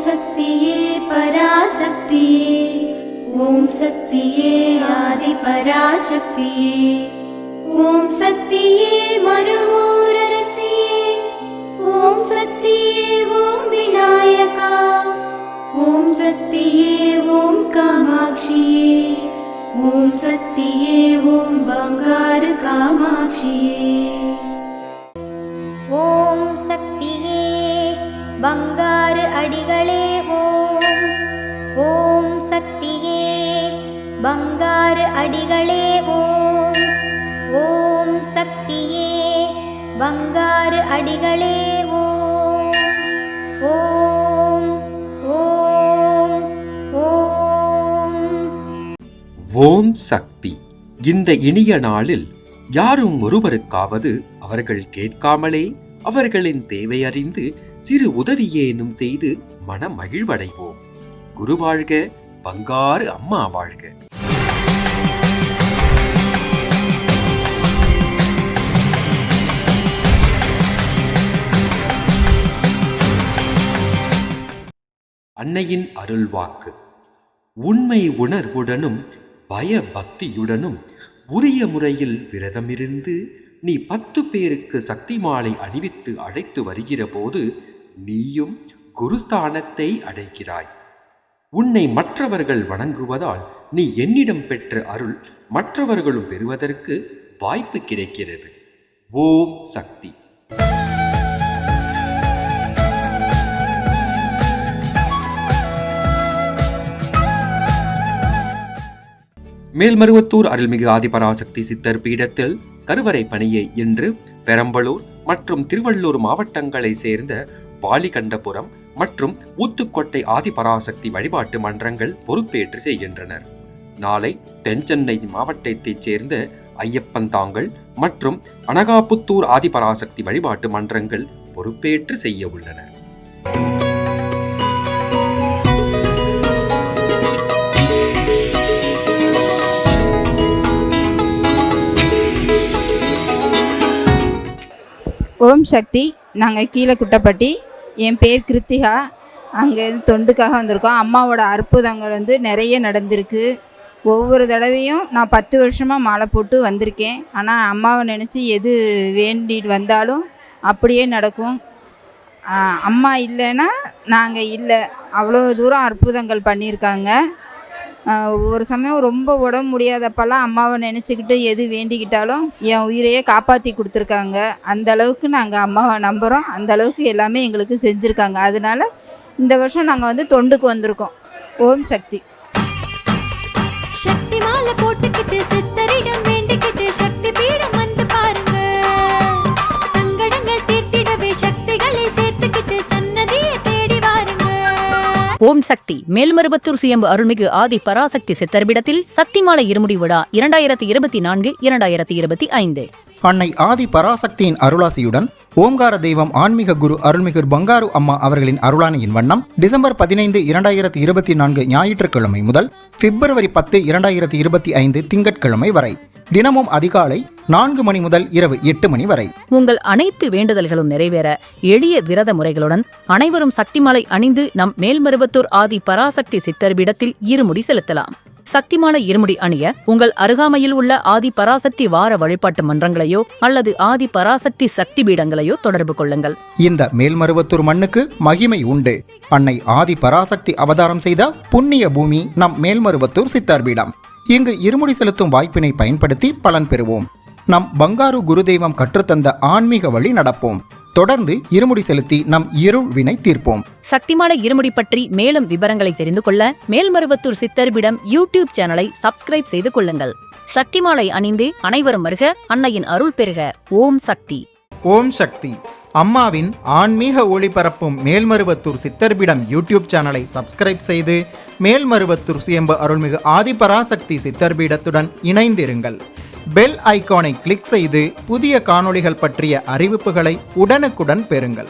சக்தியே பராசக்தியே, ஓம் சக்தியே ஆதி பராசக்தியே, ஓம் சக்தியே மறுவூரரசியே, ஓம் சக்தியே ஓம் விநாயகா, ஓம் சக்தியே ஓம் காமாட்சியே, ஓம் சக்தியே ஓம் பங்காரு காமாட்சியே. ஓம் சக்தியே பங்காரு அடிகளே ஓம், ஓம் சக்தியே பங்காரு அடிகளே ஓம், ஓம் சக்தியே பங்காரு அடிகளே ஓம், ஓம் ஓம் ஓம். ஓம் சக்தி. இந்த இனிய நாளில் யாரும் ஒருவருக்காவது அவர்கள் கேட்காமலே அவர்களின் தேவையறிந்து சிறு உதவியேனும் செய்து மன மகிழ்வடைவோம். குரு வாழ்க, பங்காரு அம்மா வாழ்க. அன்னையின் அருள்வாக்கு. உண்மை உணர்வுடனும் பயபக்தியுடனும் உரிய முறையில் விரதமிருந்து நீ 10 பேருக்கு சக்தி மாலை அணிவித்து அழைத்து வருகிற போது நீயும் குருஸ்தானத்தை அடைகிறாய். உன்னை மற்றவர்கள் வணங்குவதால் நீ என்னிடம் பெற்ற அருள் மற்றவர்களும் பெறுவதற்கு வாய்ப்பு கிடைக்கிறது. ஓம் சக்தி. மேல்மருவத்தூர் அருள்மிகு ஆதிபராசக்தி சித்தர் பீடத்தில் கருவறை பணியை இன்று பெரம்பலூர் மற்றும் திருவள்ளூர் மாவட்டங்களை சேர்ந்த வாலிகண்டபுரம் மற்றும் ஊத்துக்கோட்டை ஆதிபராசக்தி வழிபாட்டு மன்றங்கள் பொறுப்பேற்று செய்கின்றனர். நாளை தென்சென்னை மாவட்டத்தைச் சேர்ந்த ஐயப்பன்தாங்கல் மற்றும் அனகாபுத்தூர் ஆதிபராசக்தி வழிபாட்டு மன்றங்கள் பொறுப்பேற்று செய்ய உள்ளனர். ஓம் சக்தி. நாங்கள் கீழே குட்டப்பட்டி. என் பேர் கிருத்திகா. அங்கே தொண்டுக்காக வந்திருக்கோம். அம்மாவோட அற்புதங்கள் நிறைய நடந்திருக்கு. ஒவ்வொரு தடவையும் நான் 10 வருஷமாக மாலை போட்டு வந்திருக்கேன். ஆனால் அம்மாவை நினச்சி எது வேண்டிட்டு வந்தாலும் அப்படியே நடக்கும். அம்மா இல்லைன்னா நாங்கள் இல்லை. அவ்வளோ தூரம் அற்புதங்கள் பண்ணியிருக்காங்க. ஒரு சமயம் ரொம்ப உடம்பு முடியாதப்பெல்லாம் அம்மாவை நினச்சிக்கிட்டு எது வேண்டிக்கிட்டாலும் என் உயிரையே காப்பாற்றி கொடுத்துருக்காங்க. அந்த அளவுக்கு நாங்கள் அம்மாவை நம்புகிறோம். அந்த அளவுக்கு எல்லாமே எங்களுக்கு செஞ்சுருக்காங்க. அதனால இந்த வருஷம் நாங்கள் தொண்டுக்கு வந்திருக்கோம். ஓம் சக்தி. சக்தி மாலை போட்டுக்கிட்டு சித்தரிடம் வேண்டிக்கிட்டு சக்தி பீடம் வந்து பாருங்க. சங்கடங்கள் தீர்த்திடவே சக்திகளை சேர்த்துக்கிட்டு சன்னதியை தேடி வாருங்க. ஓம் சக்தி. மேல்மருவத்தூர் சுயம்பு அருள்மிகு ஆதி பராசக்தி சித்தர்பிடத்தில் சக்தி மாலை இருமுடி விழா 2024-2025. அன்னை ஆதி பராசக்தியின் அருளாசியுடன் ஓம்கார தெய்வம் ஆன்மீக குரு அருள்மிகு பங்காரு அம்மா அவர்களின் அருளானையின் வண்ணம் டிசம்பர் 15, 2024 ஞாயிற்றுக்கிழமை முதல் பிப்ரவரி 10, 2025 திங்கட்கிழமை வரை தினமும் அதிகாலை 4 மணி முதல் இரவு 8 மணி வரை உங்கள் அனைத்து வேண்டுதல்களும் நிறைவேற எளிய விரத முறைகளுடன் அனைவரும் சக்தி மாலை அணிந்து நம் மேல்மருவத்தூர் ஆதி பராசக்தி சித்தர்பிடத்தில் இருமுடி செலுத்தலாம். சக்தி மாலை இருமுடி அணிய உங்கள் அருகாமையில் உள்ள ஆதி பராசக்தி வார வழிபாட்டு மன்றங்களையோ அல்லது ஆதி பராசக்தி சக்தி பீடங்களையோ தொடர்பு கொள்ளுங்கள். இந்த மேல்மருவத்தூர் மண்ணுக்கு மகிமை உண்டு. அன்னை ஆதி பராசக்தி அவதாரம் செய்த புண்ணிய பூமி நம் மேல்மருவத்தூர் சித்தர்பீடம். இங்கு இருமுடி செலுத்தும் வாய்ப்பினை பயன்படுத்தி பலன் பெறுவோம். நம் பங்காரு குருதெய்வம் கற்றுத்தந்த ஆன்மீக வழி நடப்போம். தொடர்ந்து இருமுடி செலுத்தி நம் இருள் வினை தீர்ப்போம். சக்திமாலை இருமுடி பற்றி மேலும் விவரங்களை தெரிந்து கொள்ள மேல்மருவத்தூர் சித்தர்பிடம் யூடியூப் சேனலை சப்ஸ்கிரைப் செய்து கொள்ளுங்கள். சக்திமாலை அணிந்து அனைவரும் வருக, அன்னையின் அருள் பெறுக. ஓம் சக்தி. ஓம் சக்தி. அம்மாவின் ஆன்மீக ஒளிபரப்பும் மேல்மருவத்தூர் சித்தர்பிடம் யூடியூப் சேனலை சப்ஸ்கிரைப் செய்து மேல்மருவத்தூர் சுயம்பு அருள்மிகு ஆதிபராசக்தி சித்தர்பீடத்துடன் இணைந்திருங்கள். பெல் ஐகானை கிளிக் செய்து புதிய காணொளிகள் பற்றிய அறிவிப்புகளை உடனுக்குடன் பெறுங்கள்.